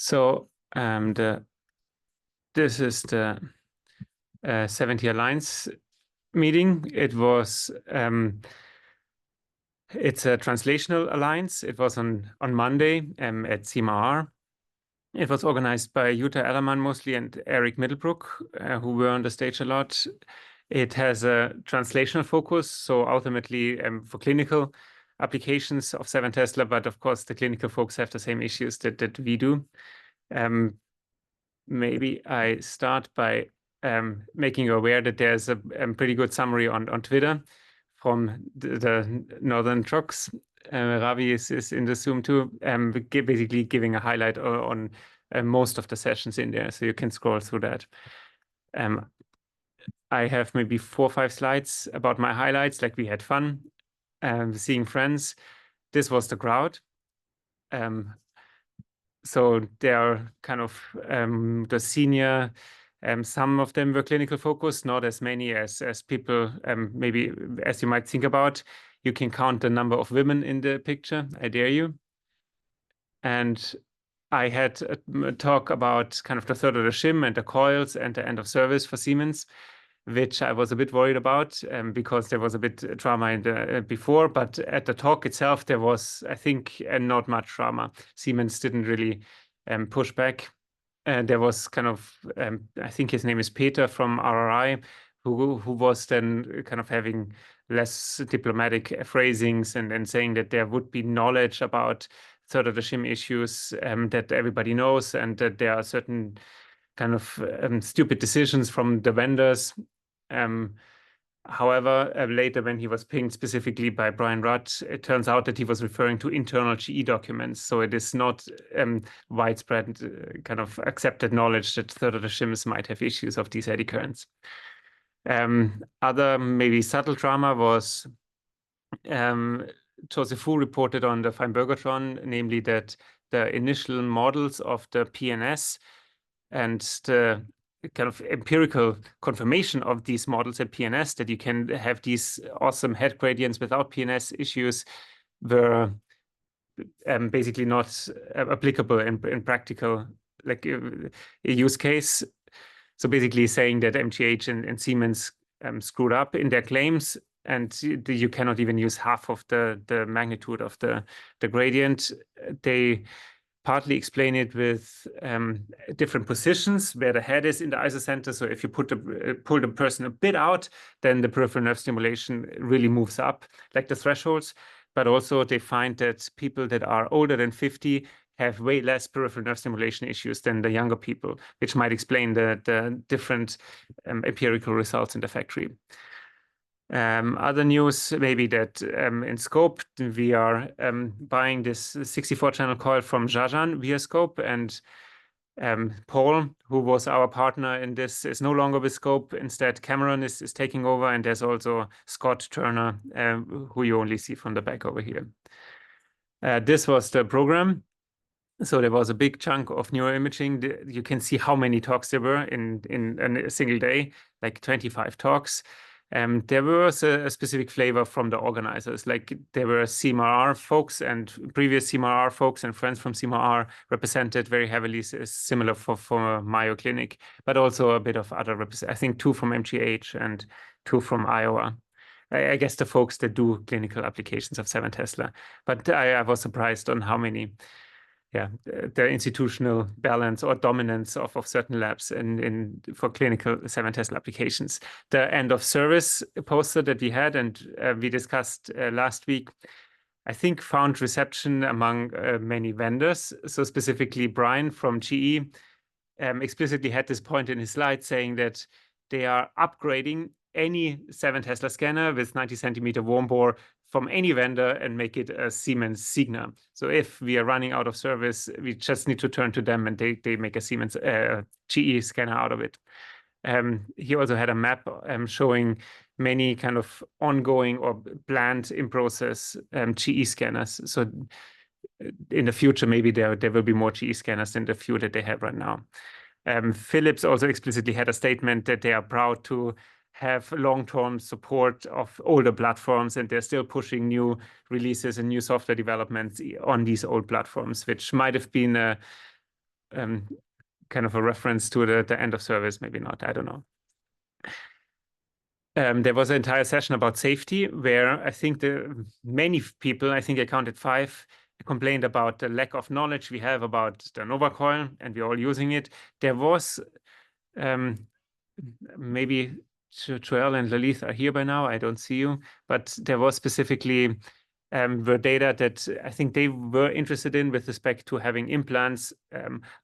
So this is the 70 Alliance meeting. It's a translational alliance. It was on Monday at CMR. It was organized by Jutta Ellermann mostly and Eric Middlebrook, who were on the stage a lot. It has a translational focus, so ultimately for clinical applications of 7 Tesla, but of course the clinical folks have the same issues that we do. Maybe I start by making you aware that there's a pretty good summary on Twitter from the Northern Trucks. Ravi is in the Zoom too, basically giving a highlight on most of the sessions in there, so you can scroll through that. I have maybe 4 or 5 slides about my highlights, like we had fun seeing friends. This was the crowd. So they are kind of the senior, some of them were clinical focused, not as many as people maybe as you might think about. You can count the number of women in the picture, I dare you. And I had a talk about kind of the third of the shim and the coils and the end of service for Siemens, which I was a bit worried about because there was a bit drama in the before, but at the talk itself, there was, I think, not much drama. Siemens didn't really push back. There was kind of, I think his name is Peter from RRI, who was then kind of having less diplomatic phrasings and saying that there would be knowledge about third of the shim issues that everybody knows, and that there are certain kind of stupid decisions from the vendors. However, later when he was pinged specifically by Brian Rudd, it turns out that he was referring to internal GE documents. So it is not widespread kind of accepted knowledge that third of the shims might have issues of these eddy currents. Other maybe subtle drama was Joseph Fu reported on the Feinbergertron, namely that the initial models of the PNS and the kind of empirical confirmation of these models at PNS, that you can have these awesome head gradients without PNS issues, were basically not applicable in practical, like a use case. So basically saying that MGH and Siemens screwed up in their claims, and you cannot even use half of the magnitude of the gradient. They partly explain it with different positions where the head is in the isocenter. So if you pull the person a bit out, then the peripheral nerve stimulation really moves up, like the thresholds. But also they find that people that are older than 50 have way less peripheral nerve stimulation issues than the younger people, which might explain the different empirical results in the factory. Other news, maybe that in Scope, we are buying this 64-channel coil from Jajan via Scope, and Paul, who was our partner in this, is no longer with Scope. Instead, Cameron is taking over, and there's also Scott Turner, who you only see from the back over here. This was the program. So there was a big chunk of neuroimaging. You can see how many talks there were in a single day, like 25 talks. There was a specific flavor from the organizers, like there were CMRR folks and previous CMRR folks and friends from CMRR represented very heavily, similar for Mayo Clinic, but also a bit of other I think 2 from MGH and 2 from Iowa. I guess the folks that do clinical applications of 7 Tesla, but I was surprised on how many. Yeah, the institutional balance or dominance of certain labs for clinical 7 Tesla applications. The end of service poster that we had and we discussed last week, I think found reception among many vendors. So specifically Brian from GE explicitly had this point in his slide saying that they are upgrading any 7 Tesla scanner with 90 centimeter warm bore from any vendor and make it a Siemens Signa. So if we are running out of service, we just need to turn to them and they make a Siemens GE scanner out of it. He also had a map showing many kind of ongoing or planned in process GE scanners. So in the future, maybe there will be more GE scanners than the few that they have right now. Philips also explicitly had a statement that they are proud to have long-term support of older platforms, and they're still pushing new releases and new software developments on these old platforms, which might have been a kind of a reference to the end of service, maybe not, I don't know. There was an entire session about safety where I think many people, I think I counted 5, complained about the lack of knowledge we have about the Nova coil, and we're all using it. There was maybe Joel and Lalith are here by now. I don't see you, but there was specifically were data that I think they were interested in with respect to having implants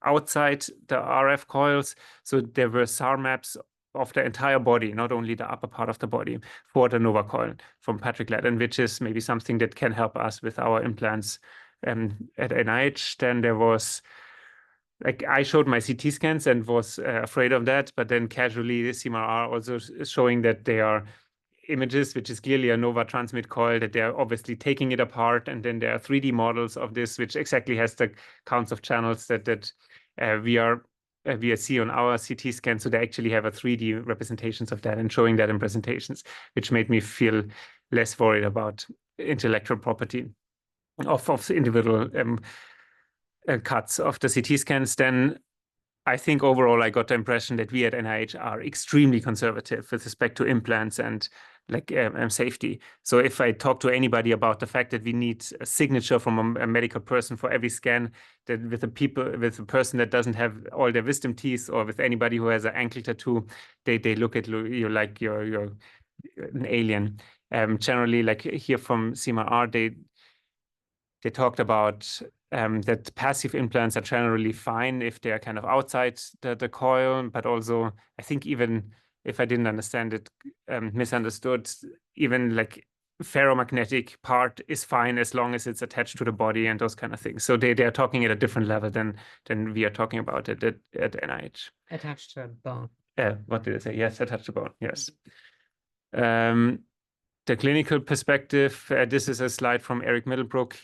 outside the RF coils. So there were SAR maps of the entire body, not only the upper part of the body, for the Nova coil from Patrick Ladden, which is maybe something that can help us with our implants at NIH. Then there was, like, I showed my CT scans and was afraid of that, but then casually the CMR also showing that they are images, which is clearly a Nova transmit coil, that they're obviously taking it apart, and then there are 3D models of this, which exactly has the counts of channels that we see on our CT scan. So they actually have a 3D representations of that and showing that in presentations, which made me feel less worried about intellectual property of individual cuts of the CT scans. Then I think overall I got the impression that we at NIH are extremely conservative with respect to implants and like safety. So if I talk to anybody about the fact that we need a signature from a medical person for every scan, that with a person that doesn't have all their wisdom teeth, or with anybody who has an ankle tattoo, they look at you like you're an alien. Generally, like here from CMR, they talked about that passive implants are generally fine if they're kind of outside the coil, but also I think even if I didn't understand it, misunderstood, even like ferromagnetic part is fine as long as it's attached to the body and those kind of things. So they are talking at a different level than we are talking about it at NIH. Attached to a bone. What did I say? Yes, attached to bone. Yes. The clinical perspective, this is a slide from Eric Middlebrook.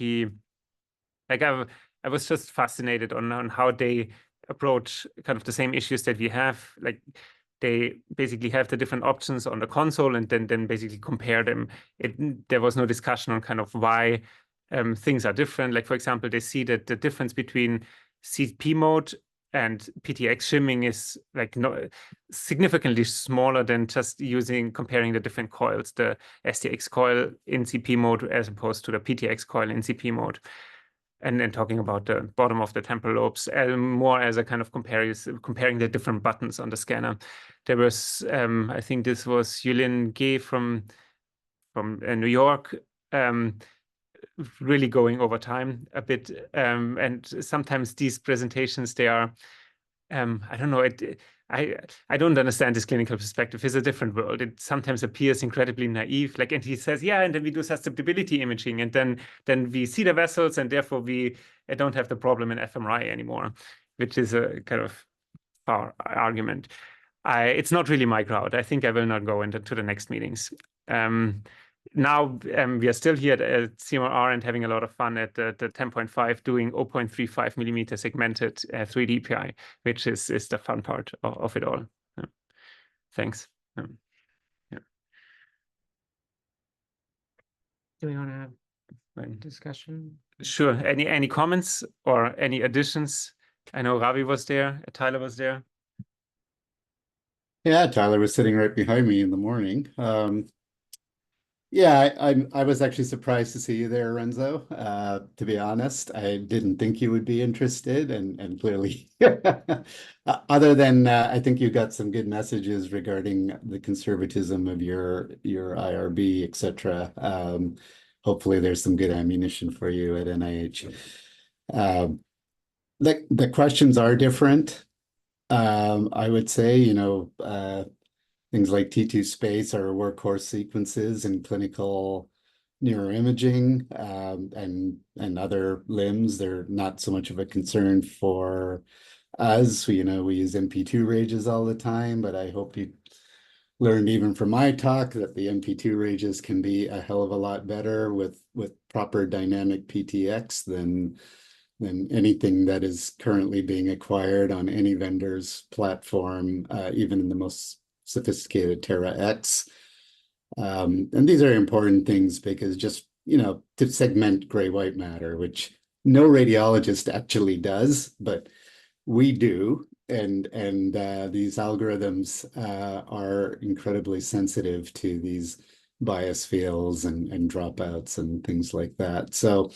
I was just fascinated on how they approach kind of the same issues that we have. Like they basically have the different options on the console and then basically compare them. There was no discussion on kind of why things are different. Like, for example, they see that the difference between CP mode and PTX shimming is like significantly smaller than just comparing the different coils, the STX coil in CP mode as opposed to the PTX coil in CP mode. And then talking about the bottom of the temporal lobes, more as a kind of comparing the different buttons on the scanner. There was, I think this was Yulin Gay from New York, really going over time a bit. And sometimes these presentations, they are, I don't know, I don't understand this clinical perspective. It's a different world. It sometimes appears incredibly naive. Like, and he says, yeah, and then we do susceptibility imaging, and then we see the vessels, and therefore we don't have the problem in fMRI anymore, which is a kind of far argument. It's not really my crowd. I think I will not go into the next meetings. Now we are still here at CMR and having a lot of fun at the 10.5 doing 0.35 millimeter segmented 3D PI, which is the fun part of it all. Thanks. Yeah. Do we want to have discussion? Sure. Any comments or any additions? I know Ravi was there. Tyler was there. Yeah, Tyler was sitting right behind me in the morning. Yeah, I was actually surprised to see you there, Renzo. To be honest, I didn't think you would be interested, and clearly, other than I think you got some good messages regarding the conservatism of your IRB, etc. Hopefully, there's some good ammunition for you at NIH. The questions are different. I would say, things like T2 space are workhorse sequences in clinical neuroimaging and other limbs. They're not so much of a concern for us. We use MP2 rages all the time, but I hope you learned even from my talk that the MP2 rages can be a hell of a lot better with proper dynamic PTX than anything that is currently being acquired on any vendor's platform, even in the most sophisticated Terra X. And these are important things because just, to segment gray-white matter, which no radiologist actually does, but we do, and these algorithms are incredibly sensitive to these bias fields and dropouts and things like that. So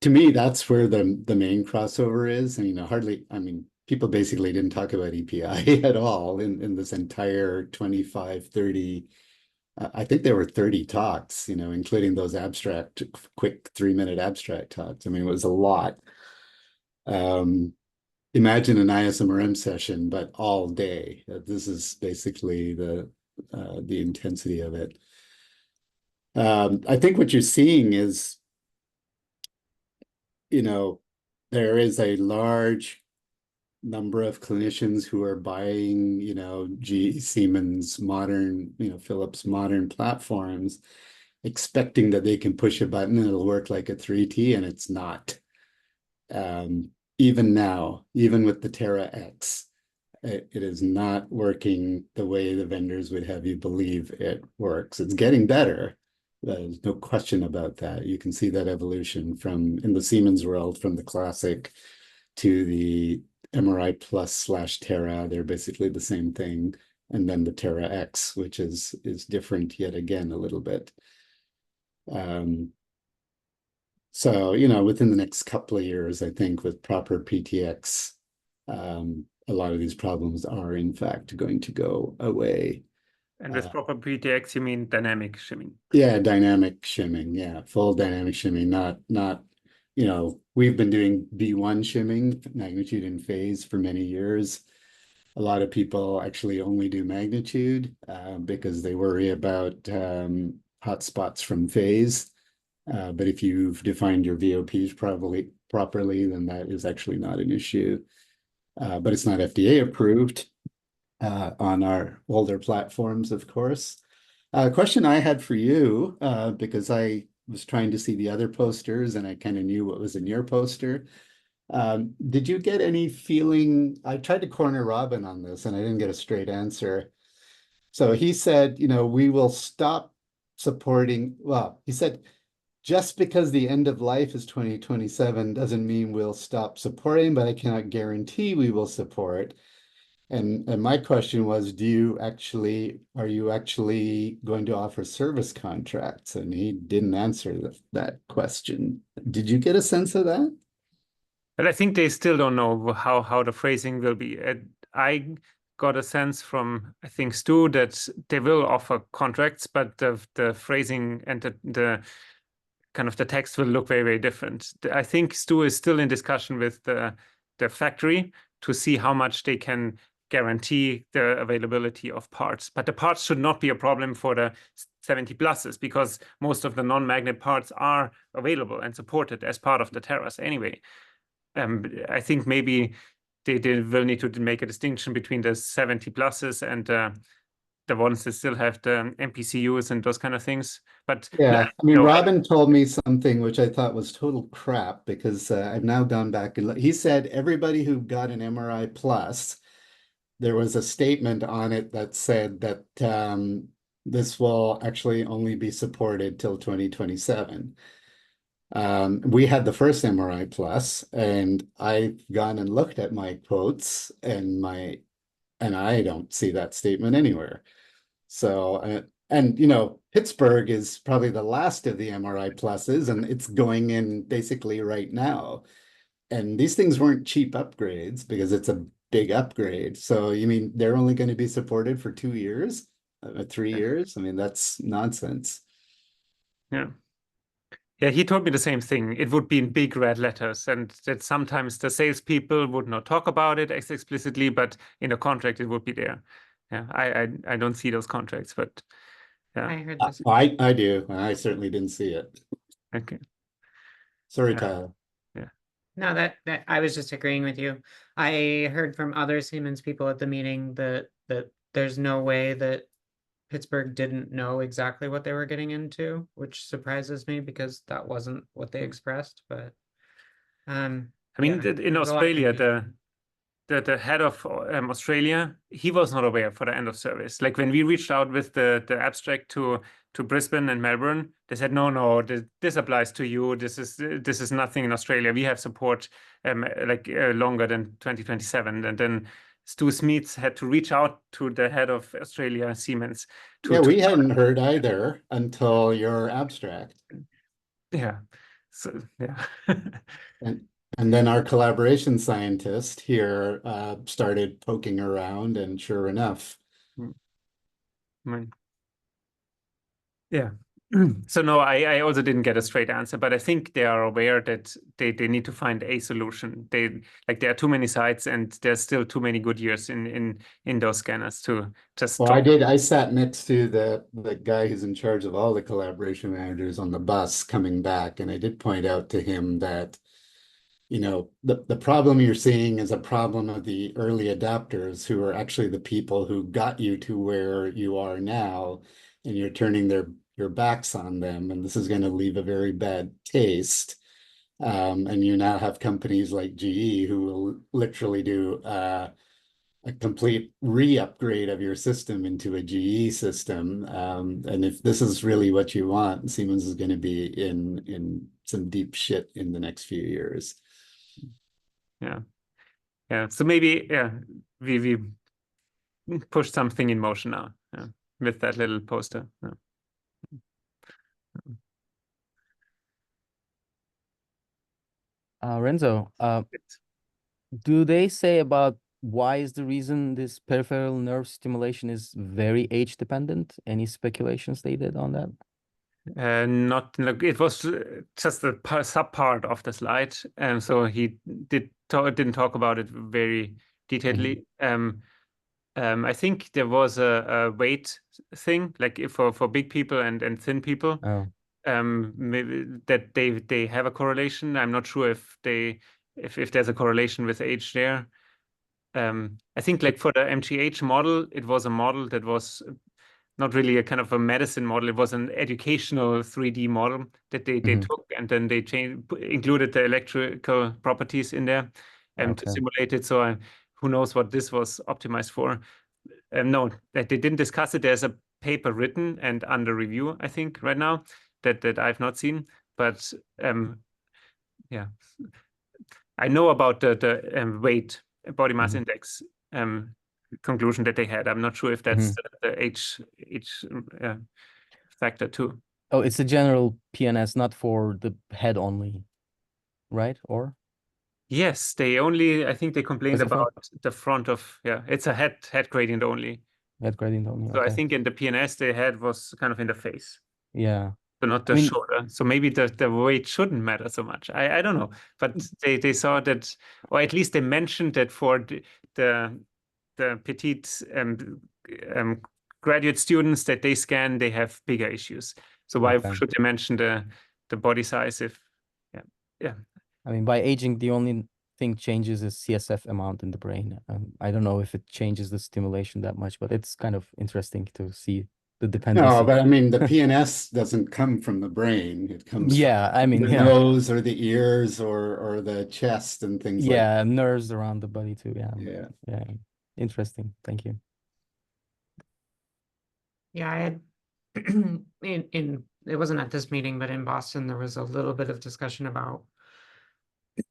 to me, that's where the main crossover is. And people basically didn't talk about EPI at all in this entire 25, 30. I think there were 30 talks, including those abstract, quick 3-minute abstract talks. I mean, it was a lot. Imagine an ISMRM session, but all day. This is basically the intensity of it. I think what you're seeing is, there is a large number of clinicians who are buying, GE, Siemens, modern, Philips modern platforms, expecting that they can push a button and it'll work like a 3T, and it's not. Even now, even with the Terra X, it is not working the way the vendors would have you believe it works. It's getting better. There's no question about that. You can see that evolution in the Siemens world, from the classic to the MRI Plus / Terra. They're basically the same thing. And then the Terra X, which is different yet again a little bit. So, within the next couple of years, I think with proper PTX, a lot of these problems are in fact going to go away. And with proper PTX, you mean dynamic shimming? Yeah, dynamic shimming. Yeah, full dynamic shimming. Not, we've been doing B1 shimming, magnitude and phase, for many years. A lot of people actually only do magnitude because they worry about hotspots from phase. But if you've defined your VOPs properly, then that is actually not an issue. But it's not FDA approved on our older platforms, of course. A question I had for you, because I was trying to see the other posters and I kind of knew what was in your poster. Did you get any feeling? I tried to corner Robin on this and I didn't get a straight answer. So he said, we will stop supporting. Well, he said, just because the end of life is 2027 doesn't mean we'll stop supporting, but I cannot guarantee we will support. And my question was, are you actually going to offer service contracts? And he didn't answer that question. Did you get a sense of that? But I think they still don't know how the phrasing will be. I got a sense from, I think, Stu, that they will offer contracts, but the phrasing and the kind of the text will look very, very different. I think Stu is still in discussion with the factory to see how much they can guarantee the availability of parts. But the parts should not be a problem for the 70 pluses, because most of the non-magnet parts are available and supported as part of the Terras anyway. I think maybe they will need to make a distinction between the 70 pluses and the ones that still have the MPCUs and those kind of things. But yeah, Robin told me something which I thought was total crap, because I've now gone back and he said everybody who got an MRI Plus, there was a statement on it that said that this will actually only be supported till 2027. We had the first MRI Plus, and I've gone and looked at my quotes and I don't see that statement anywhere. So, Pittsburgh is probably the last of the MRI Pluses, and it's going in basically right now. And these things weren't cheap upgrades because it's a big upgrade. So you mean they're only going to be supported for 2 years, 3 years? I mean, that's nonsense. Yeah. Yeah, he told me the same thing. It would be in big red letters, and that sometimes the salespeople would not talk about it as explicitly, but in a contract it would be there. Yeah, I don't see those contracts, but yeah. I heard this. I do. I certainly didn't see it. Okay. Sorry, Tyler. Yeah. No, that I was just agreeing with you. I heard from other Siemens people at the meeting that there's no way that Pittsburgh didn't know exactly what they were getting into, which surprises me because that wasn't what they expressed. But I mean, in Australia, the head of Australia, he was not aware for the end of service. Like when we reached out with the abstract to to Brisbane and Melbourne, they said, no, this applies to you. This is nothing in Australia. We have support longer than 2027. And then Stu Smeets had to reach out to the head of Australia Siemens. Yeah, we hadn't heard either until your abstract. Yeah. So yeah. And then our collaboration scientist here started poking around, and sure enough. Yeah. So no, I also didn't get a straight answer, but I think they are aware that they need to find a solution. There are too many sites and there's still too many good years in those scanners to just Well, drop. I sat next to the guy who's in charge of all the collaboration managers on the bus coming back, and I did point out to him that, the problem you're seeing is a problem of the early adopters who are actually the people who got you to where you are now, and you're turning your backs on them, and this is going to leave a very bad taste. And you now have companies like GE who will literally do a complete re-upgrade of your system into a GE system. And if this is really what you want, Siemens is going to be in some deep shit in the next few years. Yeah. So maybe we push something in motion now with that little poster. Renzo, do they say about why is the reason this peripheral nerve stimulation is very age dependent? Any speculations they did on that? Not like it was just a sub part of the slide, so he didn't talk about it very detailedly. I think there was a weight thing, like for big people and thin people. Oh. Maybe that they have a correlation. I'm not sure if there's a correlation with age there. I think like for the MGH model, it was a model that was not really a kind of a medicine model. It was an educational 3D model that they took, and then they included the electrical properties in there to simulate it. So who knows what this was optimized for? No, that they didn't discuss it. There's a paper written and under review, I think, right now that I've not seen. But yeah, I know about the weight body mass index conclusion that they had. I'm not sure if that's the age factor too. Oh, it's a general PNS, not for the head only, right? Or yes, I think they complained about the front of it's a head gradient only. Head gradient only. So I think in the PNS the head was kind of in the face. Yeah. So not the shoulder. So maybe the weight shouldn't matter so much. I don't know. But they saw that, or at least they mentioned that for the petite graduate students that they scan, they have bigger issues. So why should they mention the body size if yeah. I mean, by aging, the only thing changes is CSF amount in the brain. I don't know if it changes the stimulation that much, but it's kind of interesting to see the dependency. No, but I mean, the PNS doesn't come from the brain. It comes from the nose or the ears or the chest and things like that. Yeah, nerves around the body too. Yeah. Interesting. Thank you. Yeah, I had it wasn't at this meeting, but in Boston, there was a little bit of discussion about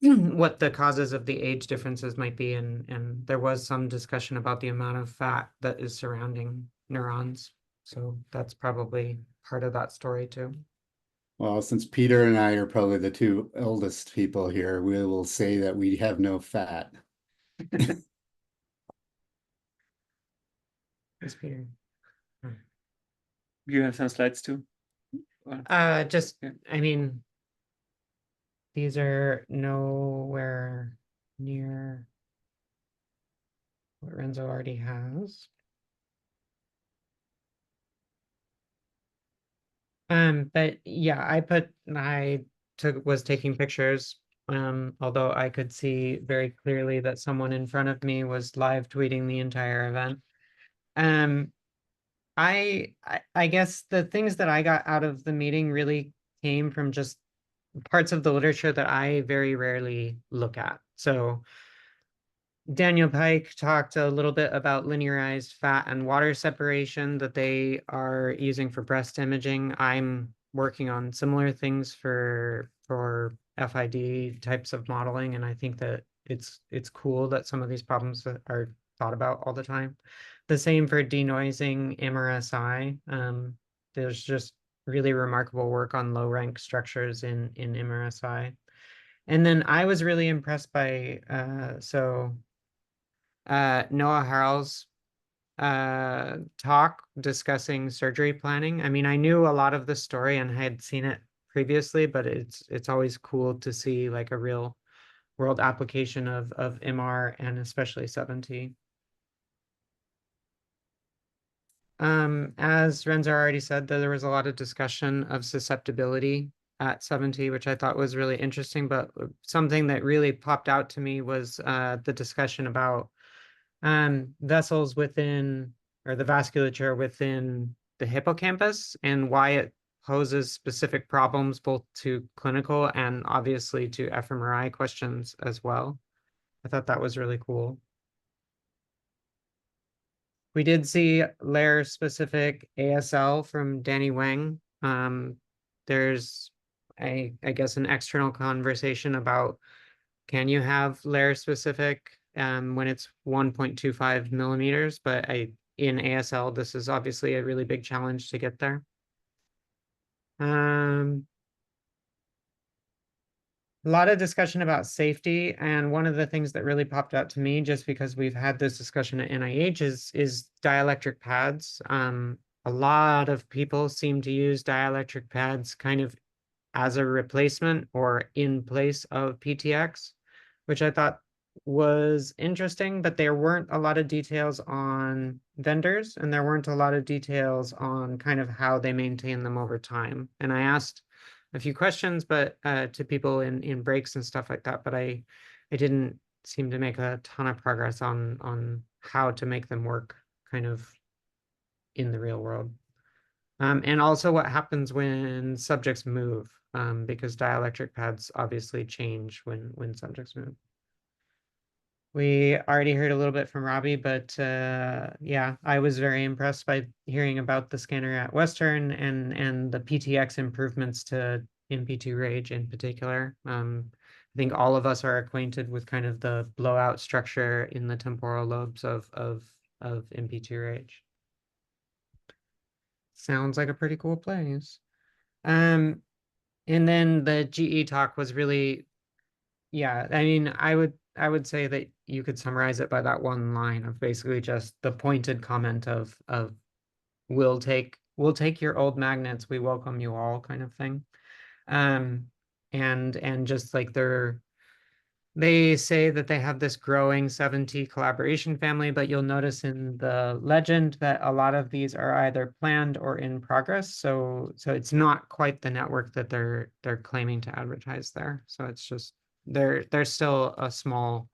what the causes of the age differences might be, and there was some discussion about the amount of fat that is surrounding neurons. So that's probably part of that story too. Well, since Peter and I are probably the two eldest people here, we will say that we have no fat. Yes, Peter. You have some slides too? I mean, these are nowhere near what Renzo already has. But yeah, I was taking pictures, although I could see very clearly that someone in front of me was live tweeting the entire event. I guess the things that I got out of the meeting really came from just parts of the literature that I very rarely look at. So Daniel Pike talked a little bit about linearized fat and water separation that they are using for breast imaging. I'm working on similar things for FID types of modeling, and I think that it's cool that some of these problems are thought about all the time. The same for denoising MRSI. There's just really remarkable work on low rank structures in MRSI. And then I was really impressed by Noah Harrell's talk discussing surgery planning. I mean, I knew a lot of the story and had seen it previously, but it's always cool to see like a real world application of MR and especially 7T. As Renzo already said, there was a lot of discussion of susceptibility at 7T, which I thought was really interesting, but something that really popped out to me was the discussion about vessels within, or the vasculature within the hippocampus and why it poses specific problems both to clinical and obviously to fMRI questions as well. I thought that was really cool. We did see layer-specific ASL from Danny Wang. There's, I guess, an external conversation about can you have layer-specific when it's 1.25 millimeters, but in ASL, this is obviously a really big challenge to get there. A lot of discussion about safety, and one of the things that really popped out to me, just because we've had this discussion at NIH, is dielectric pads. A lot of people seem to use dielectric pads kind of as a replacement or in place of PTX, which I thought was interesting, but there weren't a lot of details on vendors, and there weren't a lot of details on kind of how they maintain them over time. And I asked a few questions, but to people in breaks and stuff like that, but I didn't seem to make a ton of progress on how to make them work kind of in the real world. And also what happens when subjects move, because dielectric pads obviously change when subjects move. We already heard a little bit from Robbie, but yeah, I was very impressed by hearing about the scanner at Western and the PTX improvements to MP2 Rage in particular. I think all of us are acquainted with kind of the blowout structure in the temporal lobes of MP2 Rage. Sounds like a pretty cool place. And then the GE talk was really, yeah, I mean, I would say that you could summarize it by that one line of basically just the pointed comment of we'll take your old magnets, we welcome you all kind of thing. And just like they say that they have this growing 7T collaboration family, but you'll notice in the legend that a lot of these are either planned or in progress. So it's not quite the network that they're claiming to advertise there. So it's just they're still a small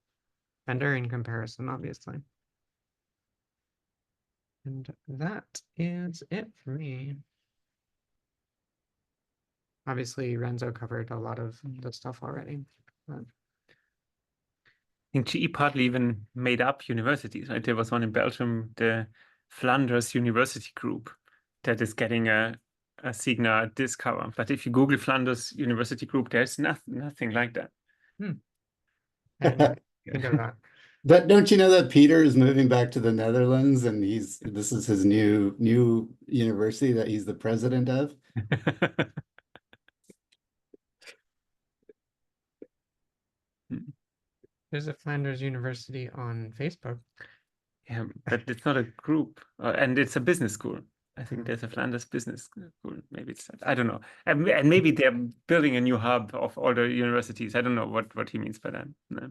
vendor in comparison, obviously. And that is it for me. Obviously, Renzo covered a lot of the stuff already. But I think GE partly even made up universities, right? There was one in Belgium, the Flanders University Group, that is getting a Cigna disk cover. But if you Google Flanders University Group, there's nothing like that. I didn't think of that. But don't you know that Peter is moving back to the Netherlands and this is his new university that he's the president of? There's a Flanders University on Facebook. Yeah, but it's not a group, and it's a business school. I think there's a Flanders business school. Maybe it's that. I don't know. And maybe they're building a new hub of all the universities. I don't know what he means by that. No.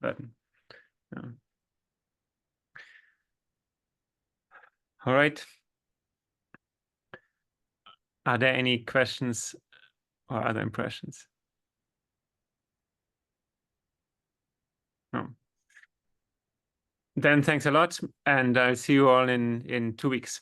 But no. All right. Are there any questions or other impressions? No. Then thanks a lot, and I'll see you all in 2 weeks.